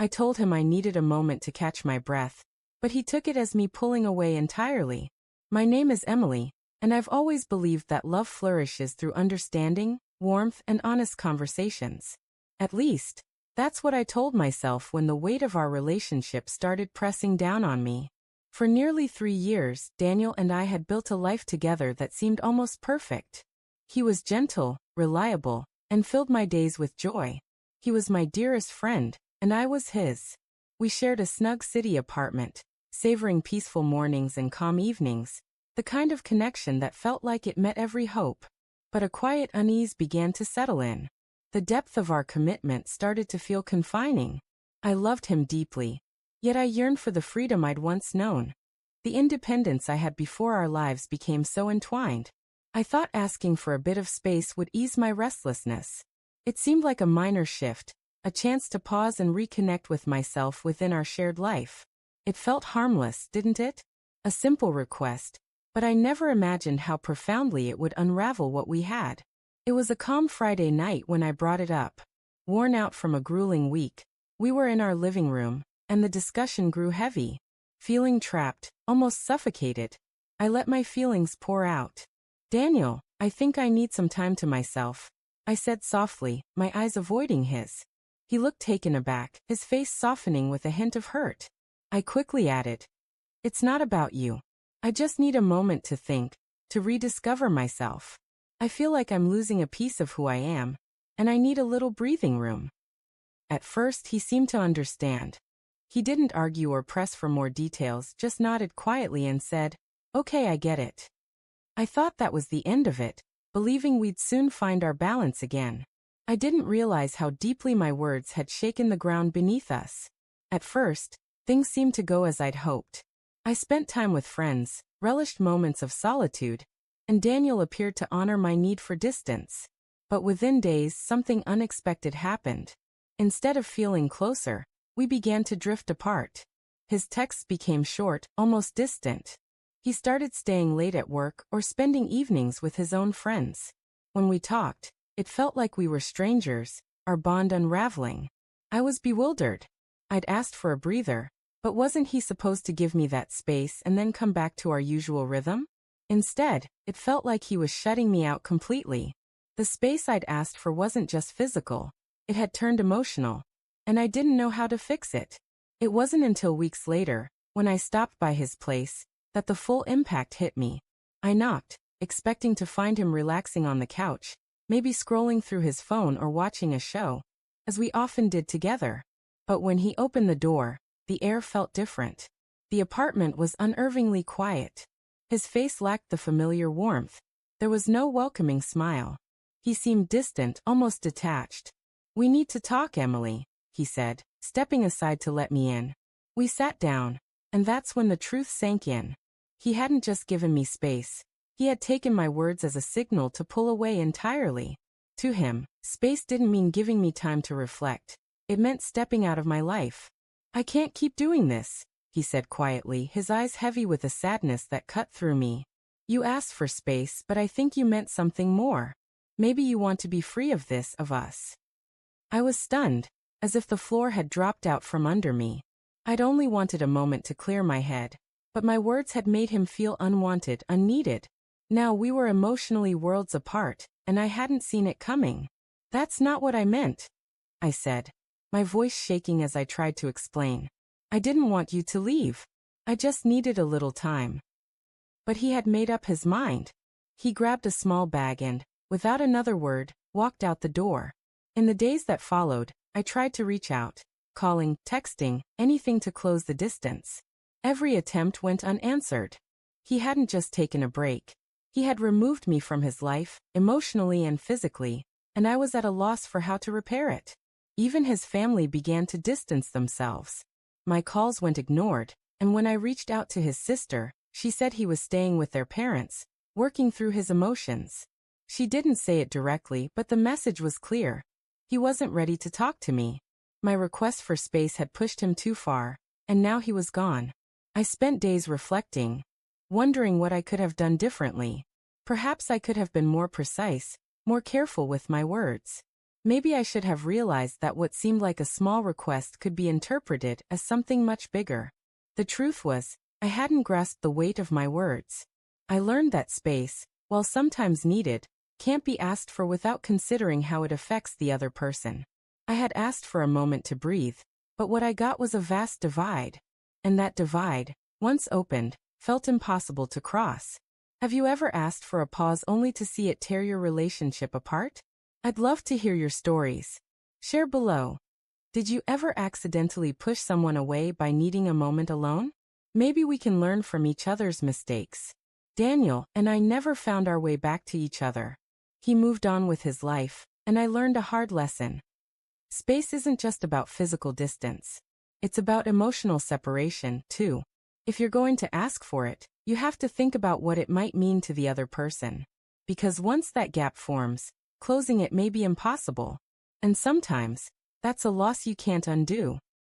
I told him I needed a moment to catch my breath, but he took it as me pulling away entirely. My name is Emily, and I've always believed that love flourishes through understanding, warmth, and honest conversations. At least, that's what I told myself when the weight of our relationship started pressing down on me. For nearly 3 years, Daniel and I had built a life together that seemed almost perfect. He was gentle, reliable, and filled my days with joy. He was my dearest friend, and I was his. We shared a snug city apartment, savoring peaceful mornings and calm evenings, the kind of connection that felt like it met every hope. But a quiet unease began to settle in. The depth of our commitment started to feel confining. I loved him deeply, yet I yearned for the freedom I'd once known. The independence I had before our lives became so entwined. I thought asking for a bit of space would ease my restlessness. It seemed like a minor shift, a chance to pause and reconnect with myself within our shared life. It felt harmless, didn't it? A simple request, but I never imagined how profoundly it would unravel what we had. It was a calm Friday night when I brought it up. Worn out from a grueling week, we were in our living room, and the discussion grew heavy. Feeling trapped, almost suffocated, I let my feelings pour out. "Daniel, I think I need some time to myself," I said softly, my eyes avoiding his. He looked taken aback, his face softening with a hint of hurt. I quickly added, "It's not about you. I just need a moment to think, to rediscover myself. I feel like I'm losing a piece of who I am, and I need a little breathing room." At first, he seemed to understand. He didn't argue or press for more details, just nodded quietly and said, "Okay, I get it." I thought that was the end of it, believing we'd soon find our balance again. I didn't realize how deeply my words had shaken the ground beneath us. At first, things seemed to go as I'd hoped. I spent time with friends, relished moments of solitude, and Daniel appeared to honor my need for distance. But within days, something unexpected happened. Instead of feeling closer, we began to drift apart. His texts became short, almost distant. He started staying late at work or spending evenings with his own friends. When we talked, it felt like we were strangers, our bond unraveling. I was bewildered. I'd asked for a breather, but wasn't he supposed to give me that space and then come back to our usual rhythm? Instead, it felt like he was shutting me out completely. The space I'd asked for wasn't just physical, it had turned emotional, and I didn't know how to fix it. It wasn't until weeks later, when I stopped by his place, that the full impact hit me. I knocked, expecting to find him relaxing on the couch, maybe scrolling through his phone or watching a show, as we often did together. But when he opened the door, the air felt different. The apartment was unnervingly quiet. His face lacked the familiar warmth. There was no welcoming smile. He seemed distant, almost detached. "We need to talk, Emily," he said, stepping aside to let me in. We sat down, and that's when the truth sank in. He hadn't just given me space. He had taken my words as a signal to pull away entirely. To him, space didn't mean giving me time to reflect. It meant stepping out of my life. "I can't keep doing this," he said quietly, his eyes heavy with a sadness that cut through me. "You asked for space, but I think you meant something more. Maybe you want to be free of this, of us." I was stunned, as if the floor had dropped out from under me. I'd only wanted a moment to clear my head, but my words had made him feel unwanted, unneeded. Now we were emotionally worlds apart, and I hadn't seen it coming. "That's not what I meant," I said, my voice shaking as I tried to explain. "I didn't want you to leave. I just needed a little time." But he had made up his mind. He grabbed a small bag and, without another word, walked out the door. In the days that followed, I tried to reach out, calling, texting, anything to close the distance. Every attempt went unanswered. He hadn't just taken a break. He had removed me from his life, emotionally and physically, and I was at a loss for how to repair it. Even his family began to distance themselves. My calls went ignored, and when I reached out to his sister, she said he was staying with their parents, working through his emotions. She didn't say it directly, but the message was clear. He wasn't ready to talk to me. My request for space had pushed him too far, and now he was gone. I spent days reflecting, wondering what I could have done differently. Perhaps I could have been more precise, more careful with my words. Maybe I should have realized that what seemed like a small request could be interpreted as something much bigger. The truth was, I hadn't grasped the weight of my words. I learned that space, while sometimes needed, can't be asked for without considering how it affects the other person. I had asked for a moment to breathe, but what I got was a vast divide. And that divide, once opened, felt impossible to cross. Have you ever asked for a pause only to see it tear your relationship apart? I'd love to hear your stories. Share below. Did you ever accidentally push someone away by needing a moment alone? Maybe we can learn from each other's mistakes. Daniel and I never found our way back to each other. He moved on with his life, and I learned a hard lesson. Space isn't just about physical distance. It's about emotional separation, too. If you're going to ask for it, you have to think about what it might mean to the other person. Because once that gap forms, closing it may be impossible. And sometimes, that's a loss you can't undo.